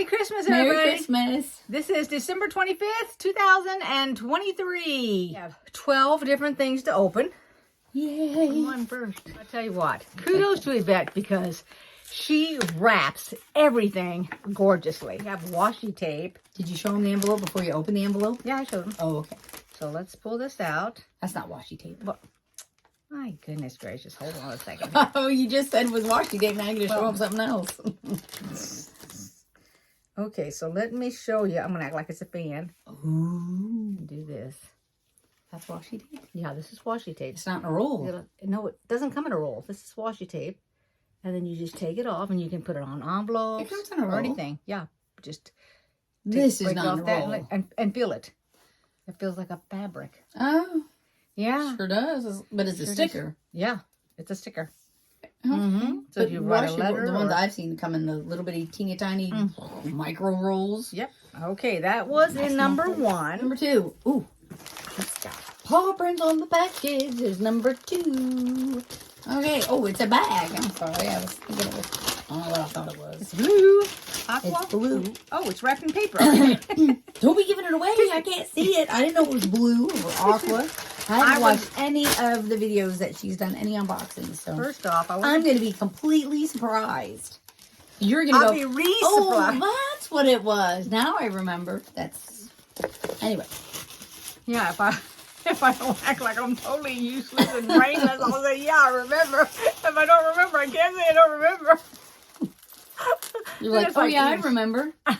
Merry Christmas, everybody. Merry Christmas. This is December 25th, 2023. We have 12 different things to open. Yay. Come on first. I'll tell you what. Kudos to Yvette because she wraps everything gorgeously. We have washi tape. Did you show him the envelope before you open the envelope? Yeah, I showed them. Oh, okay. So let's pull this out. That's not washi tape. But, my goodness gracious. Hold on a second. Oh, you just said it was washi tape. Now you're going to show him something else. Okay, so let me show you. I'm going to act like it's a fan. Ooh. Do this. That's washi tape? Yeah, this is washi tape. It's not in a roll. No, it doesn't come in a roll. This is washi tape. And then you just take it off and you can put it on envelopes. It comes in a roll. Or anything. Yeah, just This is not in a roll. And feel it. It feels like a fabric. Oh. Yeah. Sure does. But it's a sticker. Yeah, it's a sticker. Okay. Mm-hmm. So if you write a letter. The ones I've seen come in the little bitty, teeny tiny micro rolls. Yep. Okay, that was in number one. Number two. Ooh. It's got paw prints on the package. There's number two. Okay. Oh, it's a bag. I'm sorry. I was thinking it was. Oh, what I thought it was. It's blue. It's blue. Oh, it's wrapped in paper. Don't be giving it away. I can't see it. I didn't know it was blue or aqua. I haven't watched any of the videos that she's done, any unboxings. So First off, I'm going to be completely surprised. You're going to I'll go, be re-surprised. oh, that's what it was. Now I remember. That's, anyway. Yeah, if I don't act like I'm totally useless and brainless, I'll say, yeah, I remember. If I don't remember, I can't say I don't remember. You're like, oh yeah, I remember. I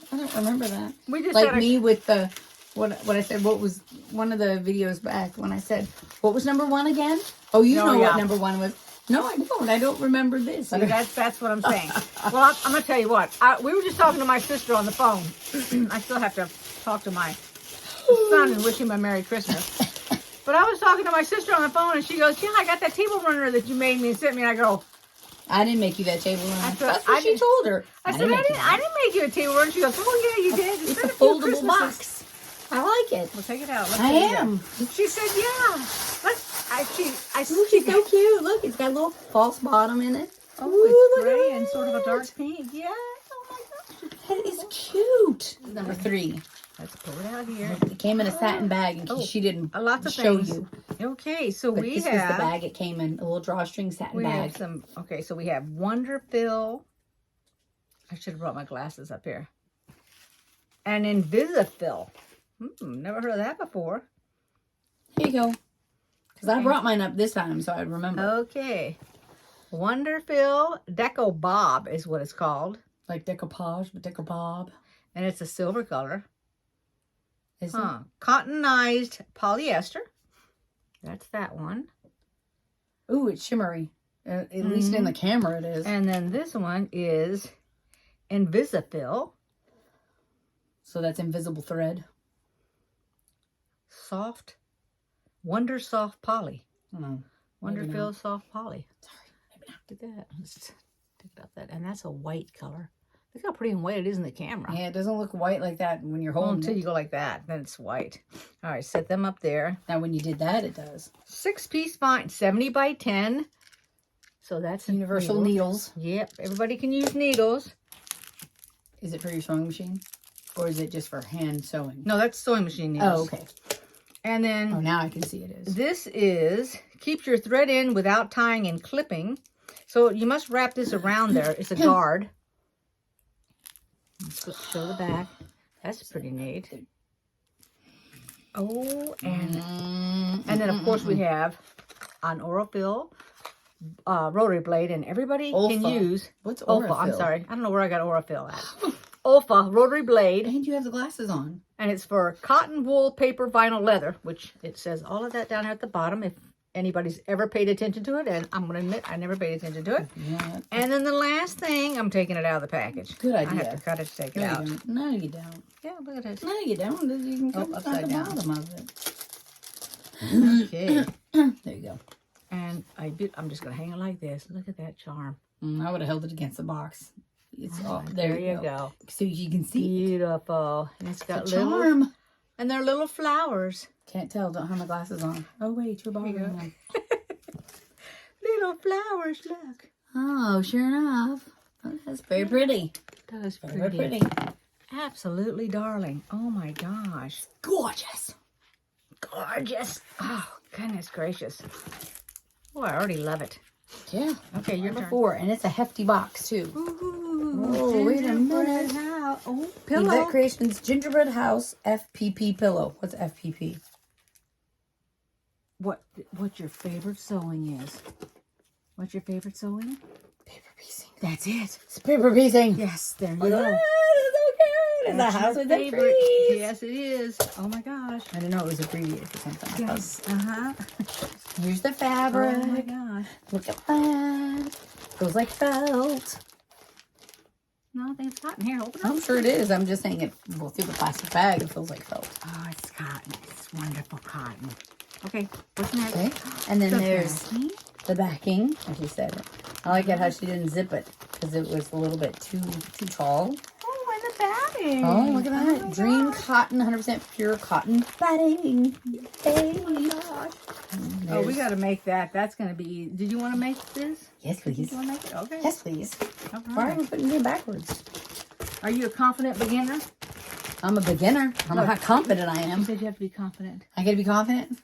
don't remember that. We just like me with the, what I said, what was one of the videos back when I said, what was number one again? Oh, you know what number one was. No, I don't. I don't remember this. See, that's what I'm saying. Well, I'm going to tell you what. We were just talking to my sister on the phone. I still have to talk to my son and wish him a Merry Christmas. But I was talking to my sister on the phone, and she goes, yeah, I got that table runner that you made me and sent me. And I go, I didn't make you that table runner. That's what she told her. I said, I didn't make you a table runner. She goes, oh, yeah, you did. It's a foldable box. I like it. Well, take it out. I am. She said, yeah. Ooh, she's so cute. Look, it's got a little false bottom in it. Oh, Ooh, it's gray and sort of a dark pink. Yeah. Oh, my gosh. That is cute. Number three. Let's pull it out here. It came in a satin bag in case she didn't show you. Okay, so but we this have... was the bag it came in, a little drawstring satin bag. Okay, so we have Wonderfill. I should have brought my glasses up here. And Invisifill. Never heard of that before. Here you go. Because I brought mine up this time, so I remember. Okay. Wonderfill Deco Bob is what it's called. Like decoupage, but Deco Bob. And it's a silver color. Is it? Cottonized polyester. That's that one. Ooh, it's shimmery. At least in the camera it is. And then this one is Invisifill. So that's invisible thread. Soft. Wonder Soft Poly. Oh, Wonderfill Soft Poly. Sorry, maybe not. Look at that. Let's think about that. And that's a white color. Look how pretty and white it is in the camera. Yeah, it doesn't look white like that when you're holding until it. you go like that, then it's white. All right, set them up there. Now, when you did that, it does. 6-piece bind, 70 by 10. So that's universal needles. Yep, everybody can use needles. Is it for your sewing machine? Or is it just for hand sewing? No, that's sewing machine needles. Oh, okay. And then... Oh, now I can see it is. This is, keeps your thread in without tying and clipping. So you must wrap this around there. It's a guard. Let's show the back. That's pretty neat. Oh, and then of course we have an Orofill rotary blade, and everybody can use. What's Orofill? I'm sorry, I don't know where I got Orofill at. Olfa rotary blade. And you have the glasses on. And it's for cotton, wool, paper, vinyl, leather, which it says all of that down here at the bottom. If anybody's ever paid attention to it, and I'm going to admit I never paid attention to it. Yeah. And then the last thing, I'm taking it out of the package. Good idea. I have to cut it to take it out. No, you don't. Yeah, look at it. No, you don't. You can cut upside the down. bottom of it. Okay. There you go. And I'm just going to hang it like this. Look at that charm. I would have held it against the box. It's all, there you go. So you can see. Beautiful. And it's got little charm. And they're little flowers. Can't tell. Don't have my glasses on. Oh, wait. You're bothering them. Little flowers, look. Oh, sure enough. Oh, that's very pretty. that is Very pretty. pretty. Absolutely darling. Oh my gosh. Gorgeous. Gorgeous. Oh, goodness gracious. Oh, I already love it. Yeah. Okay, your Number turn. 4, and it's a hefty box too. Ooh, Oh, wait a gingerbread minute. house. Oh, Yvette pillow. Creations Gingerbread House FPP pillow. What's FPP? What your favorite sewing is? What's your favorite sewing? Paper piecing. That's it. It's paper piecing. Yes, there you Look at go. that. It's so cute. It's a That's house your with the favorite. trees. Yes, it is. Oh my gosh. I didn't know it was abbreviated for something. Yes. Uh-huh. Here's the Oh fabric. my gosh. Look at that. Feels like felt. No, I think it's cotton. Here, open it. I'm sure it is. I'm just saying it. Well, through the plastic bag, it feels like felt. Oh, it's cotton. It's wonderful cotton. Okay, what's next? Okay. And then The there's backing. the backing. Like you said, I like it how she didn't zip it because it was a little bit too tall. Oh, and the batting. Oh, look at that. my Dream gosh. cotton, 100% pure cotton batting. Hey. Oh, we got to make that. That's going to be easy. Did you want to make this? Yes, Did please. you want to make it? Okay. Yes, please. All Why are right. we putting it backwards? Are you a confident beginner? I'm a beginner. I don't know how confident I You am. said you have to be confident. I gotta be confident.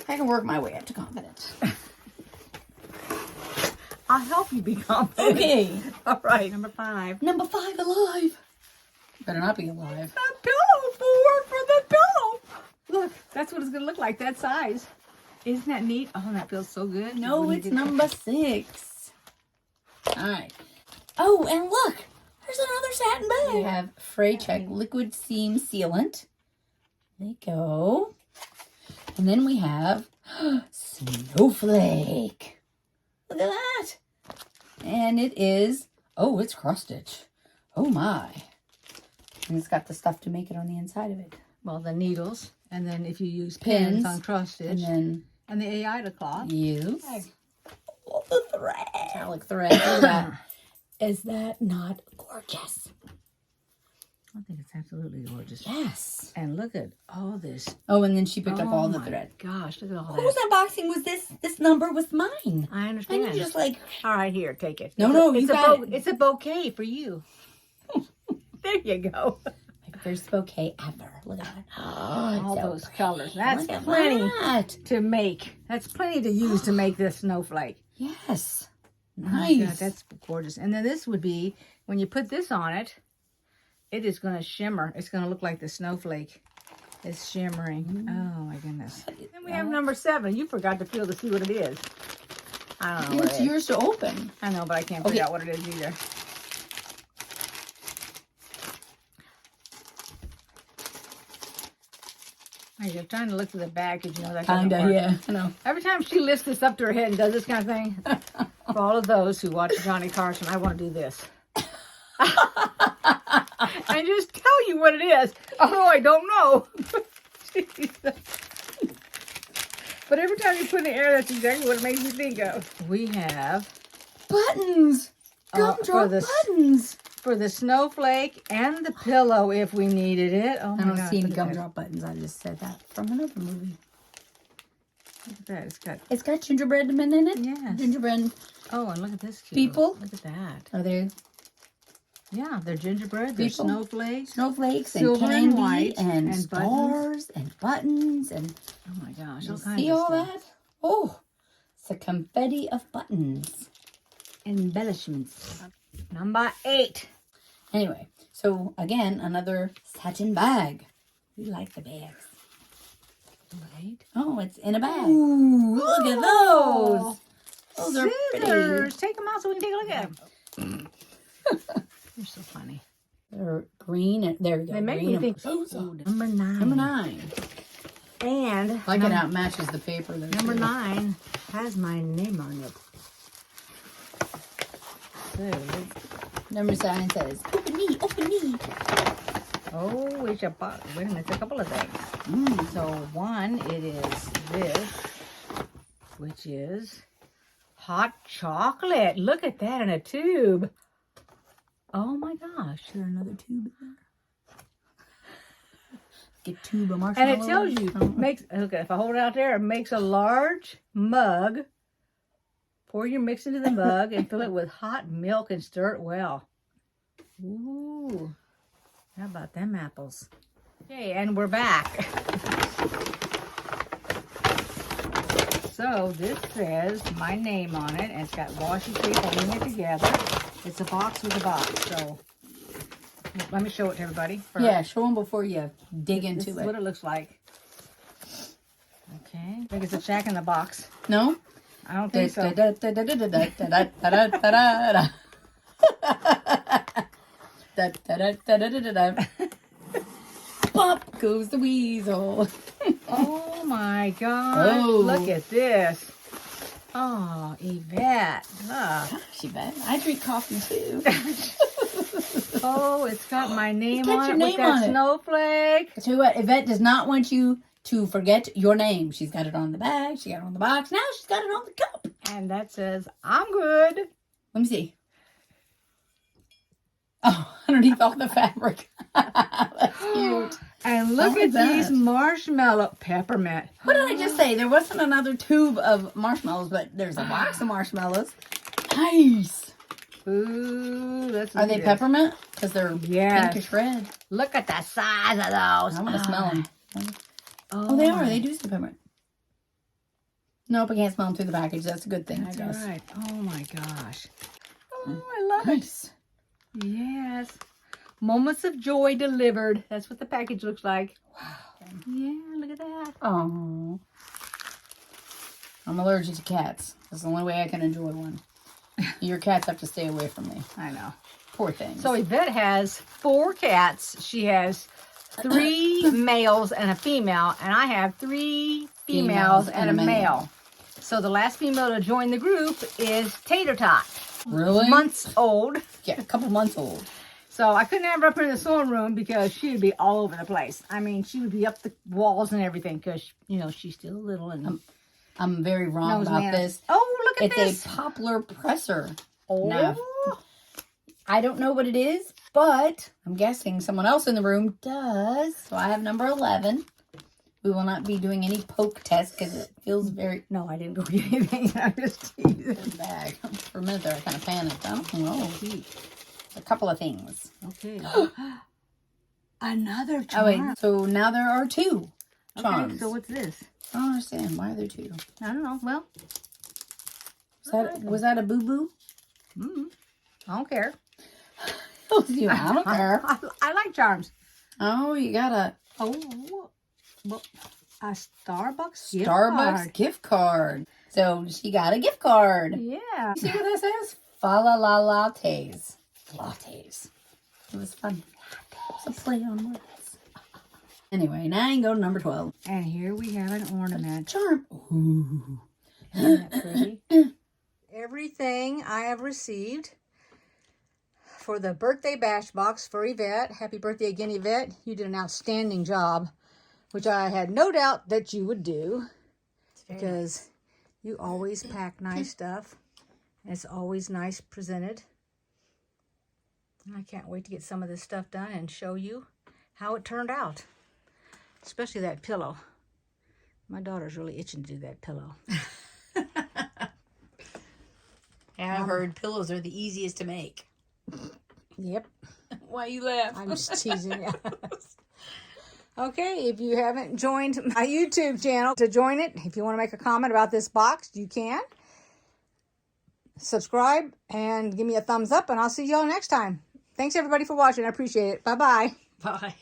I can work my way up to confidence. I'll help you be confident. Okay. All right, number 5. Number 5, alive. Better not be alive. A pillow for the pillow. Look, that's what it's going to look like, that size. Isn't that neat? Oh, that feels so good. No, When you it's get number 6. All right. Oh, and look. There's another satin bag. We have Fray Check liquid seam sealant. There you go. And then we have Snowflake. Look at that. And it is, oh, it's cross stitch. Oh my. And it's got the stuff to make it on the inside of it. Well, the needles, and then if you use pins on cross stitch, And and the AI cloth. then use all the thread. Metallic thread. Look at that. Is that not gorgeous? I think it's absolutely gorgeous. Yes. And look at all this. Oh, and then she picked up all the my thread. Gosh, look at all Whose that. unboxing was this? This number was mine. I And understand. you just like, All right, here, take it. No, no, you it's got it. It's a bouquet for you. There you go. my first bouquet ever. Look at that. All so those pretty. colors. That's Look at plenty that. to make. That's plenty to use to make this snowflake. Yes. Oh my God, Nice. that's gorgeous. And then this would be, when you put this on it, it is going to shimmer. It's going to look like the snowflake is shimmering. Oh my goodness. Then we have number 7. You forgot to feel to see what it is. I don't know what It's it is. yours to open. I know, but I can't figure Okay. out what it is either. You're trying to look to the back because you know that doesn't Kinda, work. yeah. I know. Every time she lifts this up to her head and does this kind of thing, for all of those who watch Johnny Carson, I want to do this. And just tell you what it is. Although I don't know. But every time you put in the air, that's exactly what it makes me think of. We have Buttons. Gumdrop buttons. for the snowflake and the pillow if we needed it. Oh my I don't God, see any look at that. gumdrop buttons. I just said that from another movie. Look at that. It's got gingerbread men in it. Yes. Gingerbread. Oh, and look at this cute. People. Look at that. Are there Yeah, they're gingerbread, they're People. snowflakes. snowflakes and Silver and candy white and, and stars and buttons and Oh my gosh, you all kinds see of all stuff. that? Oh, it's a confetti of buttons. Embellishments. Number 8. Anyway, so again, another satin bag. We like the bags. Right. Oh, it's in a bag. Ooh, Look at those. Those are pretty. Scissors. Take them out so we can take a look at them. They're so funny. They're green. And, there we go. They make green me and think. blue. Ooh, number 9. Number 9. And Like it how it matches the paper. There number too. 9 has my name on it. So, Number 9 says, "Open me, open me." oh, it's a box. Wait a minute, it's a couple of things. So one, it is this, which is hot chocolate. Look at that in a tube. Oh my gosh. Is there another tube in there? Get tube of And marshmallows. it tells you, makes, look, if I hold it out there, it makes a large mug. Pour your mix into the mug and fill it with hot milk and stir it well. Ooh. How about them apples? Okay, and we're back. So this says my name on it, and it's got washi tape holding it together. It's a box with a box, so let me show it to everybody first. Yeah, show them before you dig into This is it. what it looks like. Okay, I think it's a Jack in the Box. No? I don't think so. Pop goes the weasel. Oh my God! Oh. Look at this. Oh, Yvette. Look. She bet. I drink coffee too. Oh, it's got my name got on your it name with that on it. snowflake. Tell you what, Yvette does not want you to forget your name. She's got it on the bag. She got it on the box. Now she's got it on the cup. And that says, I'm good. Let me see. Oh, underneath all the fabric. That's cute. And look I at like these that. marshmallow peppermint. What did I just say? There wasn't another tube of marshmallows, but there's a box of marshmallows. Nice. Ooh, let's Are they peppermint? Because they're Yes. pinkish red. Look at the size of those. I want to smell them. Oh, Oh, they are. They do say peppermint. Nope, I can't smell them through the package. That's a good thing, I That's guess. right. Oh my gosh. Oh, I love Nice. it. Yes. Moments of joy delivered. That's what the package looks like. Wow. Yeah, look at that. Oh. I'm allergic to cats. That's the only way I can enjoy one. Your cats have to stay away from me. I know. Poor things. So Yvette has 4 cats. She has 3 males and a female, and I have 3 females and a male. So the last female to join the group is Tater Tot. Really? Months old. Yeah, a couple months old. So I couldn't have her up in the sewing room because she would be all over the place. I mean, she would be up the walls and everything because, you know, she's still little and I'm very wrong knows about manners. this. Oh, look at It's this. a poplar presser. Oh. Now, I don't know what it is, but I'm guessing someone else in the room does. So I have number 11. We will not be doing any poke test because it feels very... No, I didn't go get anything. I'm just teasing. bag. For a minute there, I kind of panicked. I don't know. A couple of things. Okay. Another charm. Oh, wait. So now there are 2 charms. Okay, so what's this? I don't understand. Why are there 2? I don't know. Well, Was that a boo-boo? I don't care. I don't care. I like charms. Oh, you got a Oh, well, a Starbucks gift card. So she got a gift card. Yeah. See what that says? Fa la la lattes. Lattes. It was fun. It's a play on words. Anyway, now you can go to number 12. And here we have an ornament. Charm. Ooh. Isn't that pretty? Everything I have received for the birthday bash box for Yvette. Happy birthday again, Yvette. You did an outstanding job, which I had no doubt that you would do because you always pack nice stuff. And it's always nice presented. I can't wait to get some of this stuff done and show you how it turned out. Especially that pillow. My daughter's really itching to do that pillow. I've heard pillows are the easiest to make. Yep. Why you laugh? I'm just teasing you. Okay, if you haven't joined my YouTube channel, to join it, if you want to make a comment about this box, you can. Subscribe and give me a thumbs up, and I'll see y'all next time. Thanks, everybody, for watching. I appreciate it. Bye-bye. Bye.